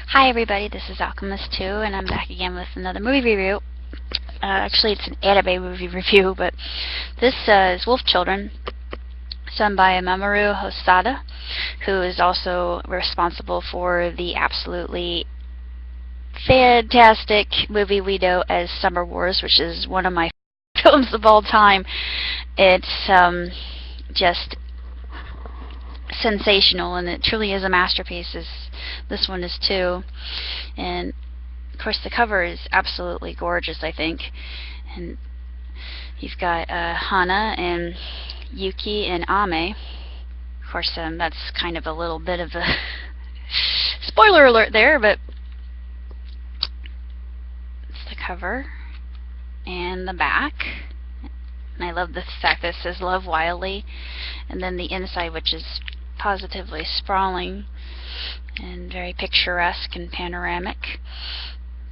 Hi everybody, this is Alchemist2, and I'm back again with another movie review. Actually, it's an anime movie review, but this is Wolf Children, done by Mamoru Hosoda, who is also responsible for the absolutely fantastic movie we know as Summer Wars, which is one of my films of all time. It's just sensational, and it truly is a masterpiece, as this one is too. And of course the cover is absolutely gorgeous, I think. And you've got Hana and Yuki and Ame. Of course, that's kind of a little bit of a spoiler alert there, but it's the cover and the back. And I love the fact that it says Love Wildly, and then the inside, which is positively sprawling and very picturesque and panoramic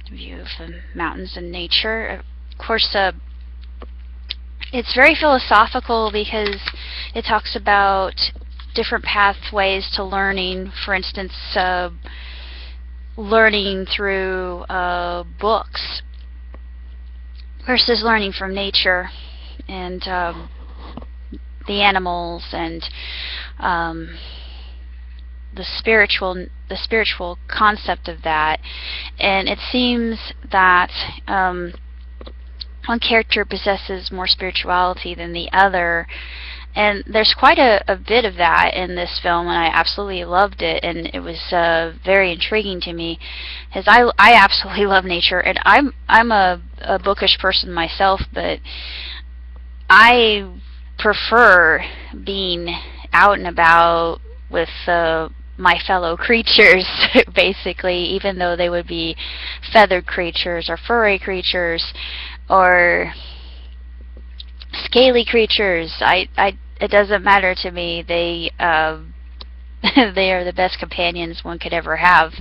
view of the mountains and nature. Of course, it's very philosophical because it talks about different pathways to learning. For instance, learning through books versus learning from nature and the animals and the spiritual concept of that. And it seems that one character possesses more spirituality than the other, and there's quite a bit of that in this film, and I absolutely loved it, and it was very intriguing to me, because I absolutely love nature, and I'm a bookish person myself, but I prefer being out and about with my fellow creatures, basically, even though they would be feathered creatures or furry creatures or scaly creatures. It doesn't matter to me. They they are the best companions one could ever have,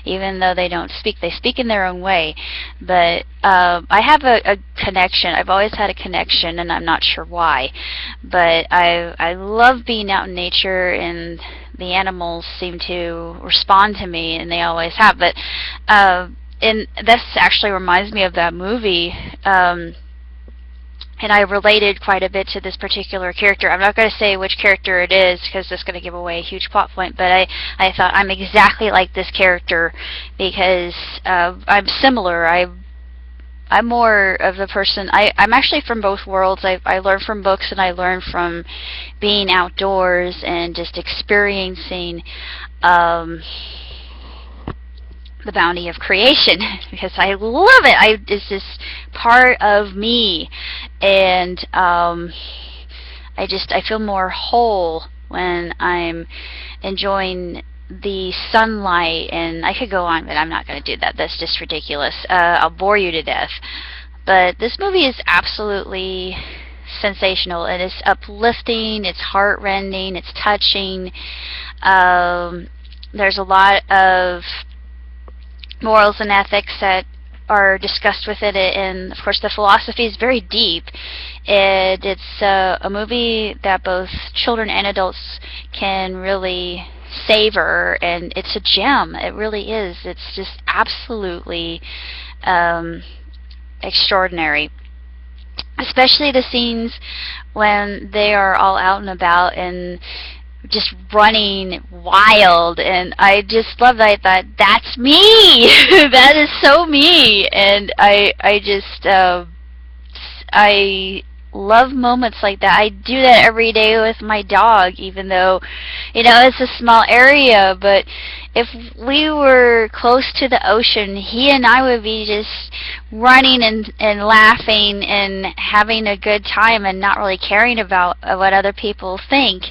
even though they don't speak. They speak in their own way. But I have a connection. I've always had a connection, and I'm not sure why. But I love being out in nature, and the animals seem to respond to me, and they always have. But and this actually reminds me of that movie. And I related quite a bit to this particular character. I'm not going to say which character it is because that's going to give away a huge plot point, but I thought I'm exactly like this character because I'm similar. I'm more of the person, I'm actually from both worlds. I learn from books, and I learn from being outdoors and just experiencing the bounty of creation, because I love it. It's just part of me, and I feel more whole when I'm enjoying the sunlight. And I could go on, but I'm not going to do that. That's just ridiculous. I'll bore you to death. But this movie is absolutely sensational. It is uplifting. It's heart-rending. It's touching. There's a lot of morals and ethics that are discussed within it, and of course the philosophy is very deep. It's a movie that both children and adults can really savor, and it's a gem. It really is. It's just absolutely extraordinary, especially the scenes when they are all out and about and just running wild, and I just love that. That's me. That is so me, and I love moments like that. I do that every day with my dog, even though, it's a small area, but if we were close to the ocean, he and I would be just running and laughing and having a good time and not really caring about what other people think.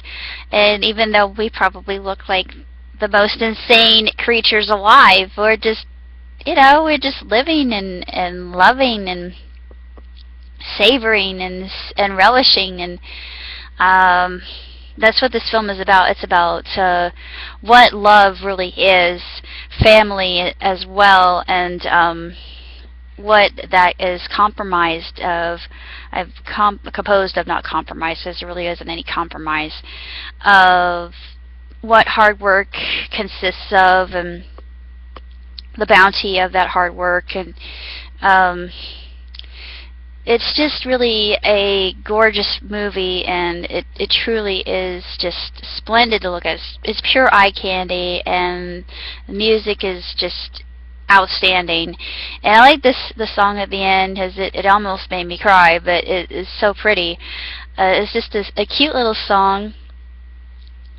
And even though we probably look like the most insane creatures alive, we're just, we're just living and loving and savoring and relishing, and that's what this film is about. It's about what love really is, family as well, and what that is compromised of. Composed of, not compromised, because there really isn't any compromise, of what hard work consists of, and the bounty of that hard work. And um, it's just really a gorgeous movie, and it truly is just splendid to look at. It's pure eye candy, and the music is just outstanding. And I like the song at the end, because it almost made me cry, but it is so pretty. It's just a cute little song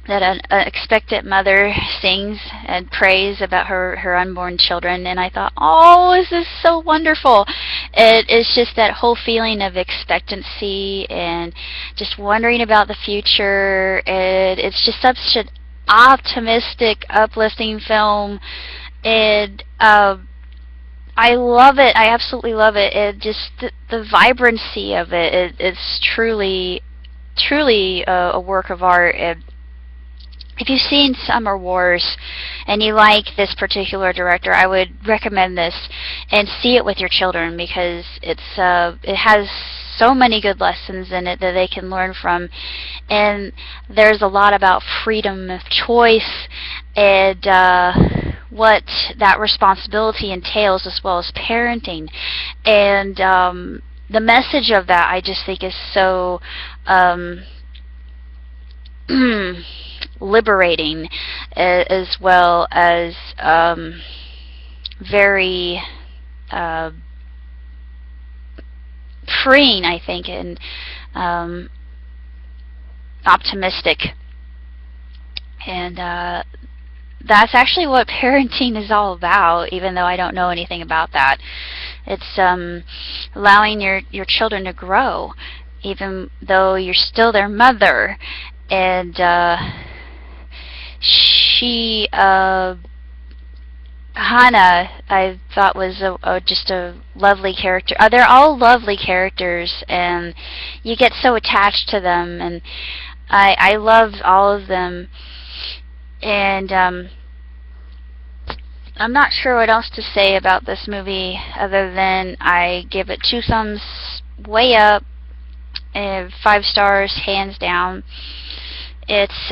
that an expectant mother sings and prays about her unborn children, and I thought, oh, this is so wonderful. It's just that whole feeling of expectancy and just wondering about the future. It's just such an optimistic, uplifting film, and I love it. I absolutely love it. It just the vibrancy of it's truly a work of art. If you've seen Summer Wars and you like this particular director, I would recommend this and see it with your children, because it has so many good lessons in it that they can learn from. And there's a lot about freedom of choice and what that responsibility entails, as well as parenting. And the message of that, I just think, is so liberating, as well as very freeing, I think, and optimistic. And that's actually what parenting is all about, even though I don't know anything about that. It's allowing your children to grow, even though you're still their mother. And Hannah, I thought was just a lovely character. They're all lovely characters, and you get so attached to them, and I love all of them. And I'm not sure what else to say about this movie other than I give it 2 thumbs way up and 5 stars hands down. It's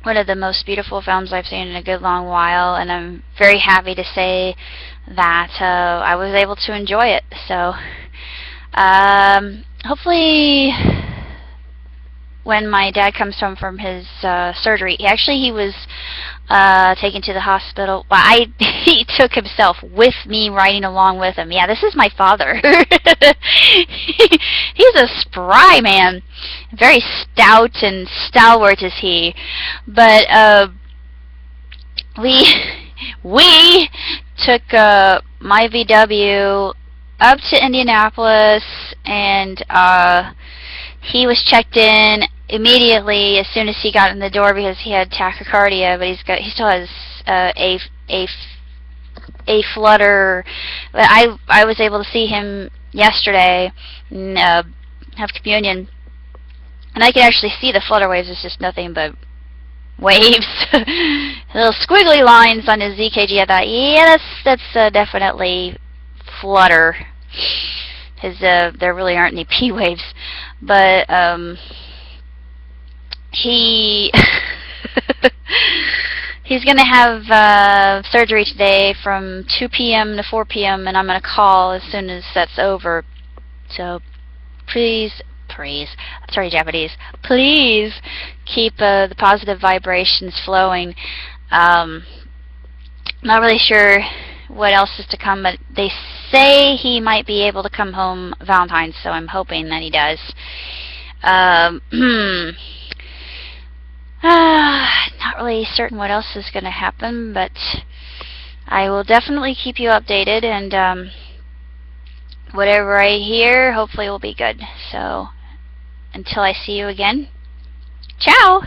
one of the most beautiful films I've seen in a good long while, and I'm very happy to say that I was able to enjoy it. So hopefully when my dad comes home from his surgery, he was taken to the hospital. Well, he took himself with me, riding along with him. Yeah, this is my father. He's a spry man, very stout and stalwart is he. But we took my VW up to Indianapolis, and he was checked in immediately as soon as he got in the door, because he had tachycardia, but he still has a flutter. But I was able to see him yesterday and have communion, and I could actually see the flutter waves. It's just nothing but waves, little squiggly lines on his EKG. I thought, yeah, that's definitely flutter. There really aren't any P waves, but he's gonna have surgery today from 2 p.m. to 4 p.m. and I'm gonna call as soon as that's over. So please, sorry, Japanese. Please keep the positive vibrations flowing. Not really sure what else is to come, but they say he might be able to come home Valentine's, so I'm hoping that he does. Not really certain what else is going to happen, but I will definitely keep you updated, and whatever I hear, hopefully will be good. So until I see you again, ciao!